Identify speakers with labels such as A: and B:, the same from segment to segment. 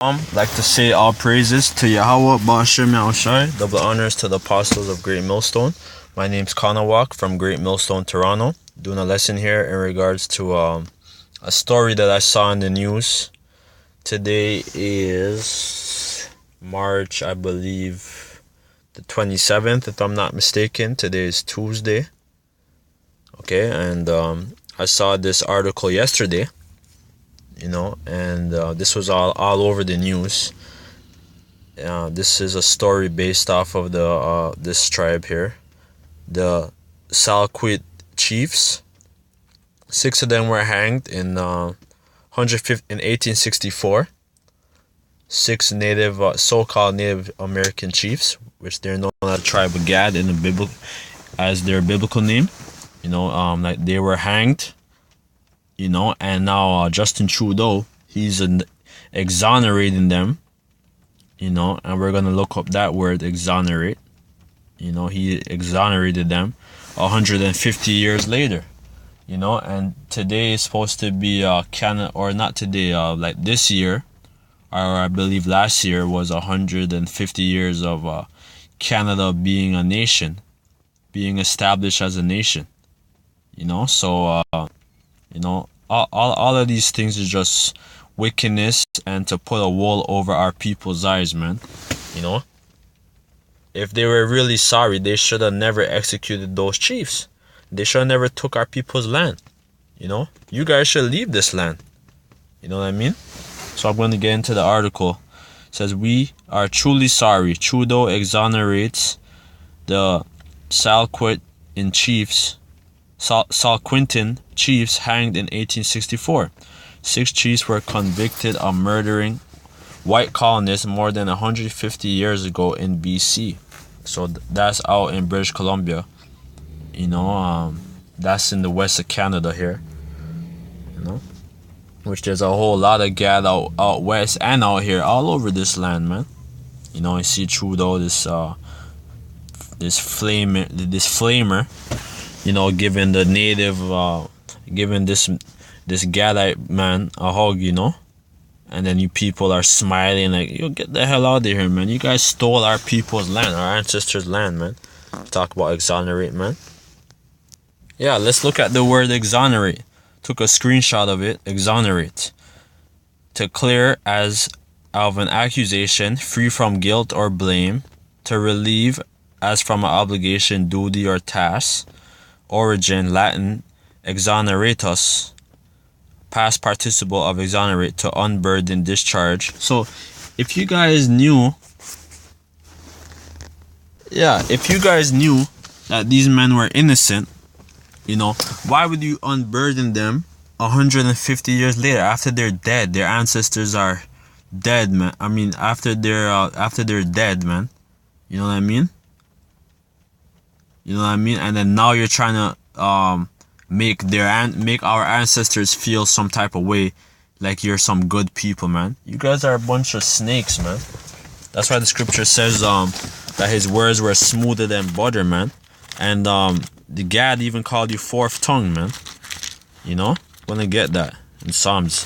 A: Like to say all praises to Yahweh, Ba'ashem Yahushai, double honors to the apostles of Great Millstone. My name's Kanawak from Great Millstone, Toronto. Doing a lesson here in regards to a story that I saw in the news. Today is March, I believe, the 27th, if I'm not mistaken. Today is Tuesday. Okay, and I saw this article yesterday. And this was all over the news. This is a story based off of the this tribe here, the Tsilhqot'in chiefs. 6 of them were hanged in 1864. 6 native, so-called Native American chiefs, which they're known as the tribe of Gad in the Bible as their biblical name. Like they were hanged. And now Justin Trudeau, he's exonerating them, and we're going to look up that word, exonerate. He exonerated them 150 years later, and today is supposed to be Canada, or not today, like this year, or I believe last year was 150 years of Canada being a nation, being established as a nation, so, all of these things is just wickedness and to put a wool over our people's eyes, man. If they were really sorry, they should have never executed those chiefs. They should have never took our people's land. You guys should leave this land. You know what I mean? So I'm going to get into the article. It says, we are truly sorry. Trudeau exonerates the Tsilhqot'in chiefs hanged in 1864. 6 chiefs were convicted of murdering white colonists more than 150 years ago in BC. So that's out in British Columbia. That's in the west of Canada here. Which there's a whole lot of Gad out west and out here, all over this land, man. You see Trudeau, this flamer, giving the native, giving this Gadite man a hug, and then you people are smiling like, yo, get the hell out of here, man. You guys stole our people's land, our ancestors' land, man. Talk about exonerate, man. Yeah, let's look at the word exonerate. Took a screenshot of it. Exonerate. To clear as of an accusation, free from guilt or blame. To relieve as from an obligation, duty, or task. Origin, Latin, exoneratus. Past participle of exonerate, to unburden, discharge. So, if you guys knew that these men were innocent, why would you unburden them 150 years later after they're dead? Their ancestors are dead, man. I mean, after they're dead, man. You know what I mean? And then now you're trying to make our ancestors feel some type of way, like you're some good people, man. You guys are a bunch of snakes, man. That's why the scripture says that his words were smoother than butter, man. And the Gad even called you fourth tongue, man. Gonna get that in Psalms.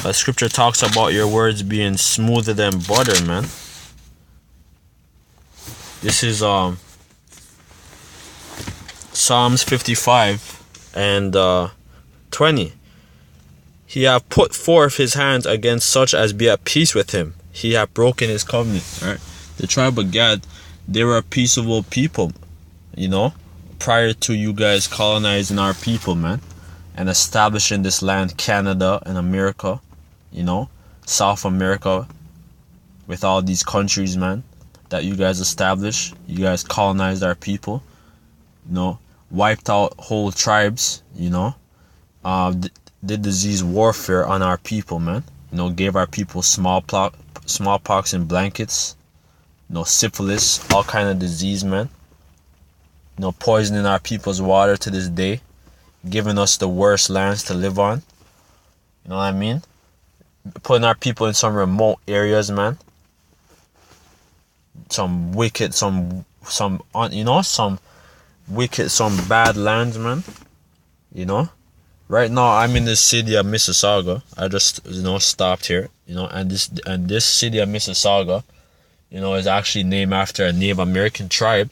A: The scripture talks about your words being smoother than butter, man. This is Psalms 55 and 20. He hath put forth his hands against such as be at peace with him. He hath broken his covenant. All right. The tribe of Gad, they were a peaceable people, prior to you guys colonizing our people, man, and establishing this land, Canada and America, South America, with all these countries, man, that you guys established. You guys colonized our people, wiped out whole tribes, did disease warfare on our people, man. Gave our people smallpox and blankets, syphilis, all kind of disease, man. Poisoning our people's water to this day, giving us the worst lands to live on. You know what I mean? Putting our people in some remote areas, man. Some wicked, some wicked, some bad lands, man. Right now, I'm in the city of Mississauga. I just, stopped here, and this city of Mississauga, is actually named after a Native American tribe.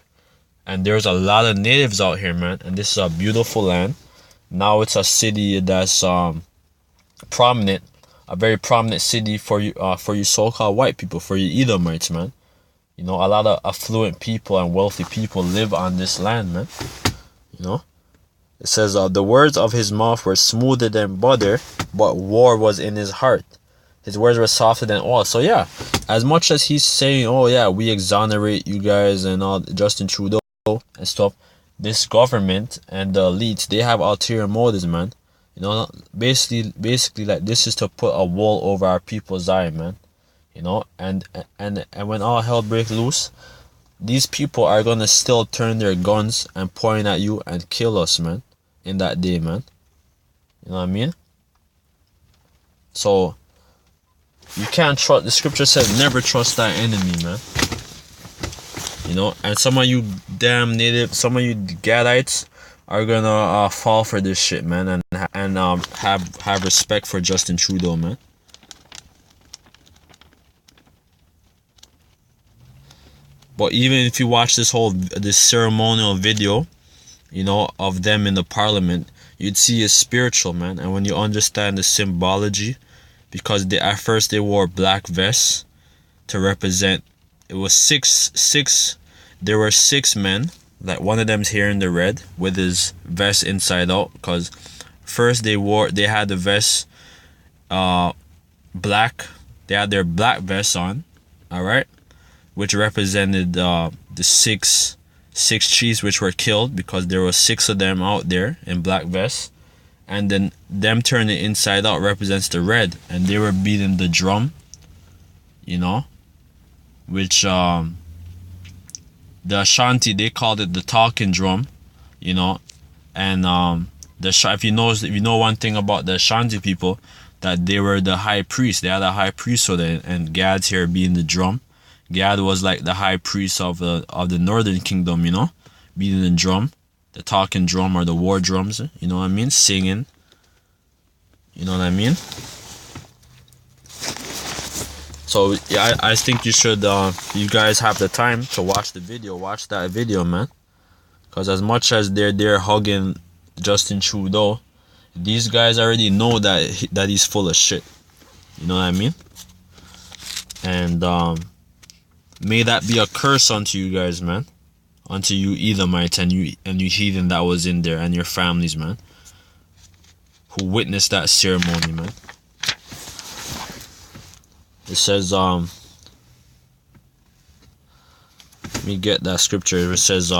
A: And there's a lot of natives out here, man. And this is a beautiful land. Now it's a city that's prominent, a very prominent city for you so-called white people, for you Edomites, man. A lot of affluent people and wealthy people live on this land, man. It says, the words of his mouth were smoother than butter, but war was in his heart. His words were softer than oil. So yeah, as much as he's saying, oh yeah, we exonerate you guys and all, Justin Trudeau and stuff, this government and the elites, they have ulterior motives, man. Basically, like, this is to put a wall over our people's eye, man. And when all hell breaks loose, these people are gonna still turn their guns and point at you and kill us, man, in that day, man. You know what I mean? So you can't trust. The scripture says never trust thy enemy, man. And some of you damn native, some of you Gadites are gonna fall for this shit, man, and have respect for Justin Trudeau, man. But even if you watch this ceremonial video, of them in the parliament, you'd see it's spiritual, man. And when you understand the symbology, because at first they wore black vests to represent, it was there were 6 men, like one of them's here in the red with his vest inside out, because first they had the vest black, they had their black vests on, all right, which represented the six chiefs which were killed, because there were 6 of them out there in black vests. And then them turning inside out represents the red, and they were beating the drum, which the Ashanti, they called it the talking drum, and if you know one thing about the Ashanti people, that they were the high priest. They had a high priesthood, and Gad's here being the drum. Gad was like the high priest of the northern kingdom, beating the drum, the talking drum, or the war drums, you know what I mean, singing, you know what I mean. So yeah, I think you should, you guys have the time to watch that video, man, because as much as they're there hugging Justin Trudeau, these guys already know that he's full of shit, you know what I mean. And may that be a curse unto you guys, man, unto you Edomites and you heathen that was in there, and your families, man, who witnessed that ceremony, man. It says, let me get that scripture. It says,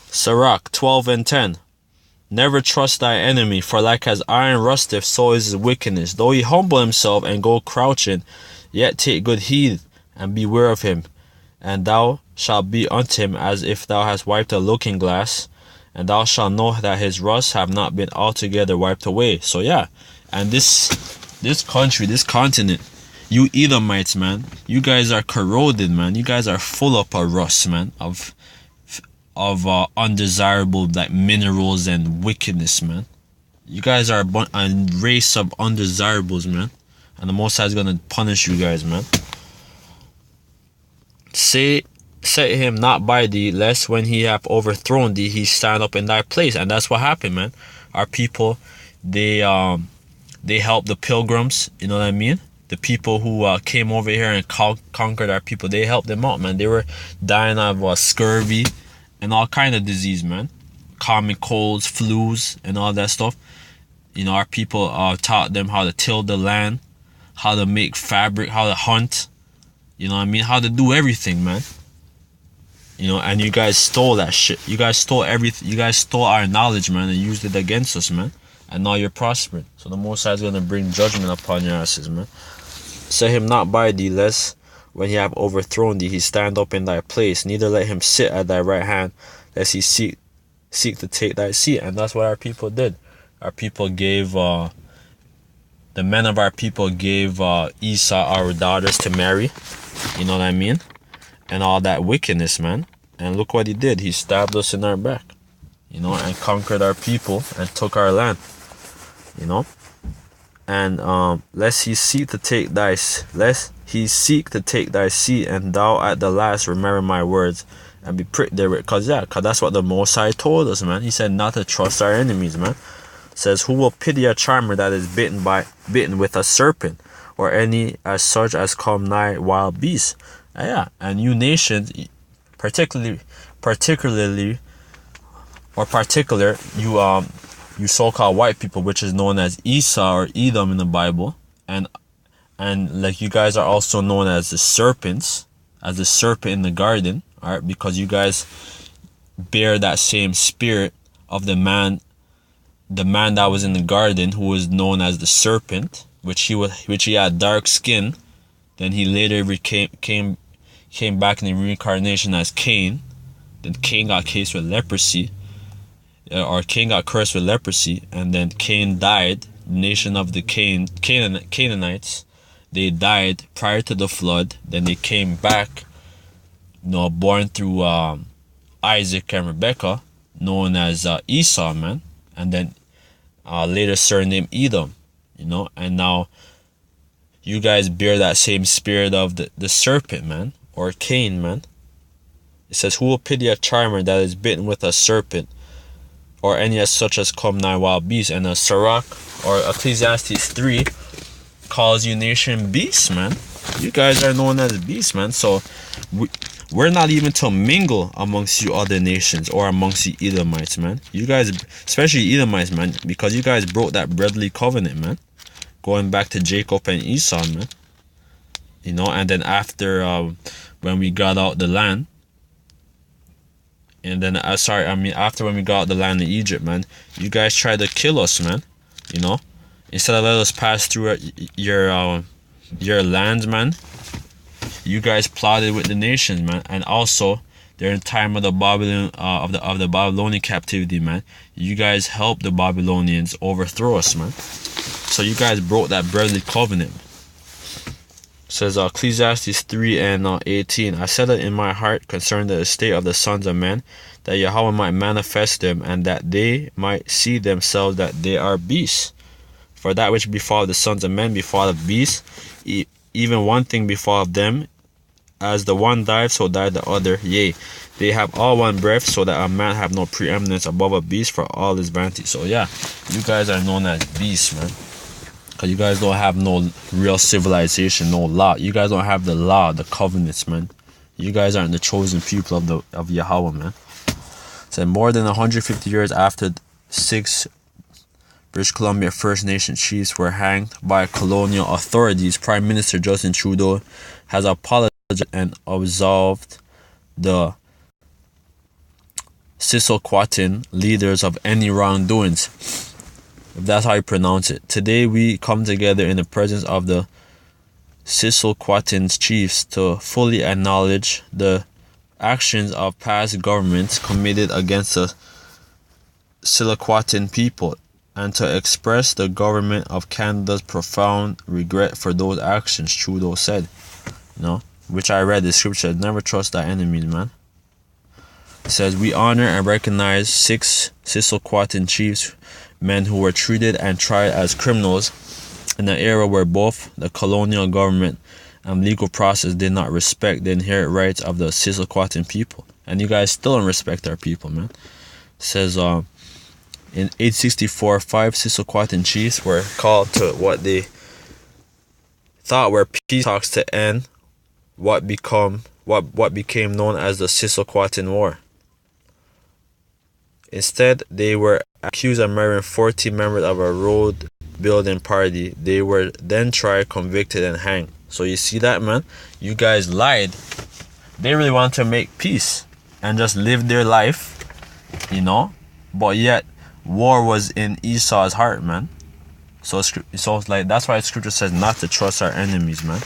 A: Sirach 12:10. Never trust thy enemy, for like as iron rusteth, so is his wickedness. Though he humble himself and go crouching, yet take good heed and beware of him. And thou shalt be unto him as if thou hast wiped a looking glass, and thou shalt know that his rust have not been altogether wiped away. So yeah, and this country, this continent, you Edomites, man, you guys are corroded, man. You guys are full up of rust, man, of undesirable, like, minerals and wickedness, man. You guys are a race of undesirables, man, and the Most High is gonna punish you guys, man. Set him not by thee, lest when he hath overthrown thee, he stand up in thy place. And that's what happened, man. Our people, they helped the pilgrims, you know what I mean? The people who came over here and conquered our people, they helped them out, man. They were dying of scurvy and all kind of disease, man. Common colds, flus, and all that stuff. Our people taught them how to till the land, how to make fabric, how to hunt, you know what I mean? How to do everything, man. And you guys stole that shit. You guys stole everything. You guys stole our knowledge, man, and used it against us, man. And now you're prospering. So the Most High is going to bring judgment upon your asses, man. Set him not by thee, lest when he have overthrown thee, he stand up in thy place. Neither let him sit at thy right hand, lest he seek to take thy seat. And that's what our people did. Our people gave, the men of our people gave Esau our daughters to marry. You know what I mean? And all that wickedness, man. And look what he did. He stabbed us in our back, you know, and conquered our people and took our land, you know. And lest he seek to take thy seat, and thou at the last remember my words and be pricked therewith. Cause that's what the Most High told us, man. He said not to trust our enemies, man. Says, who will pity a charmer that is bitten with a serpent, or any as such as come nigh wild beasts? And you nations, particular, you so-called white people, which is known as Esau or Edom in the Bible, and like you guys are also known as the serpents, as the serpent in the garden, all right, because you guys bear that same spirit of the man that was in the garden, who was known as the serpent, which he had dark skin. Then he later came back in the reincarnation as Cain. Then Cain got cursed with leprosy, and then Cain died. The nation of the Canaanites, they died prior to the flood. Then they came back, you know, born through Isaac and Rebecca, known as Esau, man. And then later surnamed Edom, you know. And now you guys bear that same spirit of the serpent, man, or Cain, man. It says, who will pity a charmer that is bitten with a serpent, or any as such as come nigh wild beasts? And a Sirach or Ecclesiastes 3 calls you nation beasts, man. You guys are known as beasts, man. So we're not even to mingle amongst you other nations or amongst you Edomites, man. You guys, especially Edomites, man, because you guys broke that brotherly covenant, man, going back to Jacob and Esau, man. You know, and then after when we got out the land, and then after when we got out the land of Egypt, man, you guys tried to kill us, man. You know, instead of letting us pass through your lands, man, you guys plotted with the nations, man. And also during the time of the Babylonian captivity, man, you guys helped the Babylonians overthrow us, man. So you guys broke that brotherly covenant. It says Ecclesiastes 3 and 18. I said it in my heart concerning the estate of the sons of men, that Yahweh might manifest them, and that they might see themselves that they are beasts. For that which befall the sons of men befall of beasts, even one thing befall of them. As the one died, so died the other. Yea, they have all one breath, so that a man have no preeminence above a beast for all his vanity. So yeah, you guys are known as beasts, man. Because you guys don't have no real civilization, no law. You guys don't have the law, the covenants, man. You guys aren't the chosen people of Yahweh, man. So more than 150 years after 6 British Columbia First Nation chiefs were hanged by colonial authorities, Prime Minister Justin Trudeau has apologized and absolved the Tsilhqot'in leaders of any wrongdoings, if that's how you pronounce it. Today we come together in the presence of the Tsilhqot'in's chiefs to fully acknowledge the actions of past governments committed against the Tsilhqot'in people, and to express the government of Canada's profound regret for those actions, Trudeau said. You know, which I read the scripture, never trust thy enemies, man. It says, we honor and recognize 6 Tsilhqot'in chiefs, men who were treated and tried as criminals in an era where both the colonial government and legal process did not respect the inherent rights of the Tsilhqot'in people. And you guys still don't respect our people, man. It says, in 864, 5 Tsilhqot'in chiefs were called to what they thought were peace talks to end what became known as the Tsilhqot'in War. Instead, they were accused of murdering 40 members of a road building party. They were then tried, convicted, and hanged. So you see that, man? You guys lied. They really want to make peace and just live their life, you know? But yet, war was in Esau's heart, man. So it's like, that's why scripture says not to trust our enemies, man.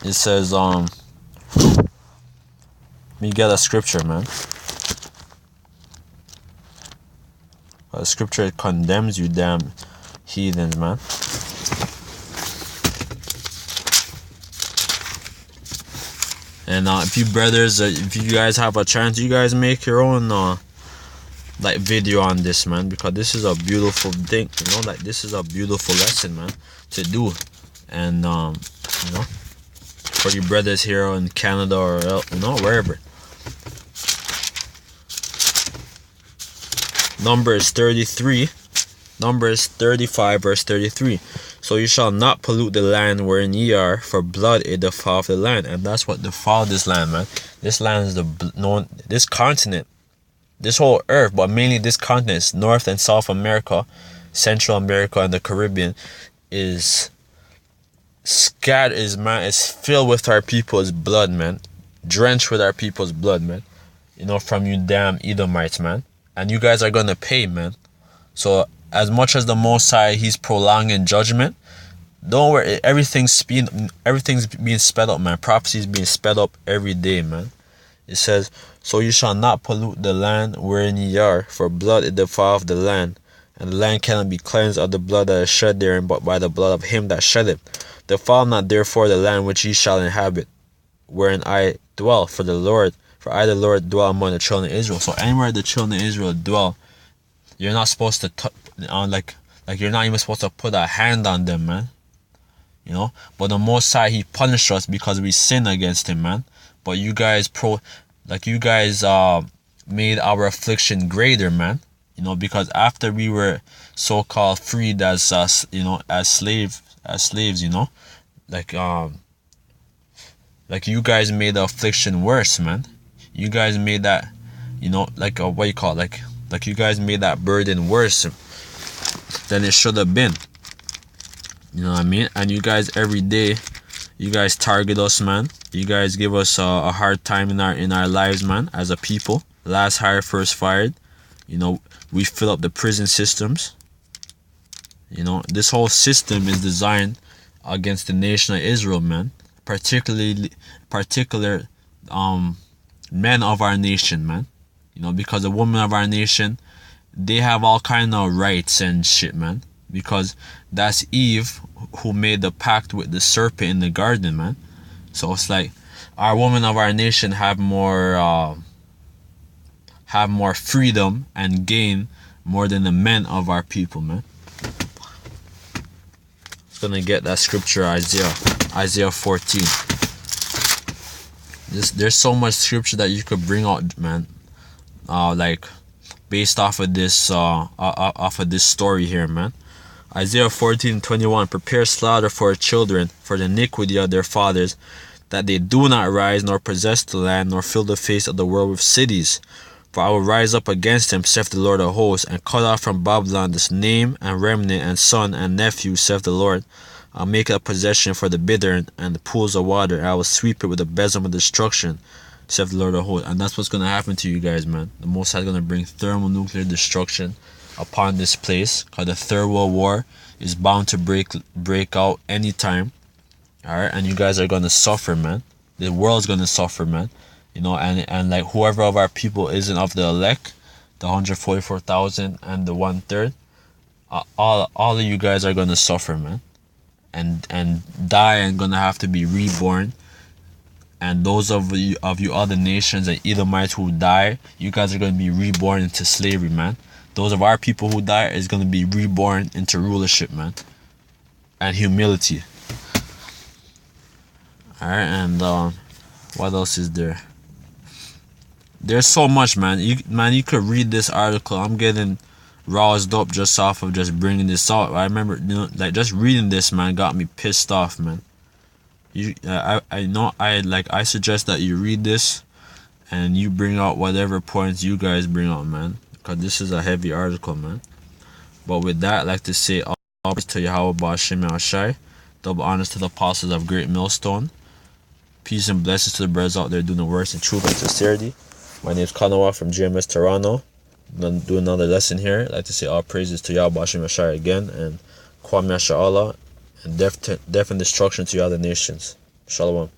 A: It says, let me get a scripture, man. The scripture condemns you, damn heathens, man. And if you brothers, if you guys have a chance, you guys make your own like video on this, man, because this is a beautiful thing, you know, like this is a beautiful lesson, man, to do. And you know, for you brothers here in Canada or you know, wherever. Numbers 33, Numbers 35 verse 33. So you shall not pollute the land wherein ye are, for blood is defileth the land. And that's what defiled this land, man. This land is this continent, this whole earth, but mainly this continent, North and South America, Central America, and the Caribbean, is scattered, is filled with our people's blood, man. Drenched with our people's blood, man. You know, from you damn Edomites, man. And you guys are gonna pay, man. So as much as the Most High, he's prolonging judgment, don't worry, everything's being sped up, man. Prophecy is being sped up every day, man. It says, so you shall not pollute the land wherein ye are, for blood is defileth the land, and the land cannot be cleansed of the blood that is shed therein, but by the blood of him that shed it. Defile not therefore the land which ye shall inhabit, wherein I dwell, for I the Lord dwell among the children of Israel. So anywhere the children of Israel dwell, you're not supposed to like you're not even supposed to put a hand on them, man. You know, but the Most High, he punished us because we sinned against him, man. But you guys made our affliction greater, man. You know, because after we were so-called freed as you know, as slaves, you know, like you guys made the affliction worse, man. You guys made that, you know, like what you call it, like you guys made that burden worse than it should have been. You know what I mean? And you guys every day, you guys target us, man. You guys give us a hard time in our lives, man, as a people. Last hired, first fired. You know, we fill up the prison systems. You know, this whole system is designed against the nation of Israel, man. Particular men of our nation, man. You know, because the women of our nation, they have all kind of rights and shit, man. Because that's Eve who made the pact with the serpent in the garden, man. So it's like our women of our nation have more freedom and gain more than the men of our people, man. It's gonna get that scripture, Isaiah 14. There's so much scripture that you could bring out, man. Like based off of this story here, man. Isaiah 14:21. Prepare slaughter for children, for the iniquity of their fathers, that they do not rise, nor possess the land, nor fill the face of the world with cities. For I will rise up against him, saith the Lord of hosts, and cut off from Babylon this name and remnant and son and nephew, saith the Lord. I'll make it a possession for the bittern and the pools of water, and I will sweep it with a besom of destruction, saith the Lord of hosts. And that's what's going to happen to you guys, man. The Most High is going to bring thermonuclear destruction upon this place, because the Third World War is bound to break out anytime. Alright, and you guys are going to suffer, man. The world's going to suffer, man. You know, and like whoever of our people isn't of the elect, the 144,000 and the 1/3, all of you guys are going to suffer, man. And die and gonna have to be reborn. And those of you other nations and Edomites who die, you guys are gonna be reborn into slavery, man. Those of our people who die is gonna be reborn into rulership, man, and humility. All right, and what else is there? There's so much, man. You could read this article. I'm getting roused up just off of just bringing this out. I remember, you know, like just reading this, man, got me pissed off, man. I suggest that you read this and you bring out whatever points you guys bring out, man, because this is a heavy article, man. But with that, I'd like to say all praise to Yahweh Ba'ashem Yahushai. Double honors to the apostles of Great Millstone. Peace and blessings to the brothers out there doing the works in truth and sincerity. My name is Kanawa from GMS Toronto. I'm going to do another lesson here. I'd like to say all praises to Yahweh Ba'ashem Yahushai again, and Kwam Yasha Allah, and death and destruction to the other nations. Shalom.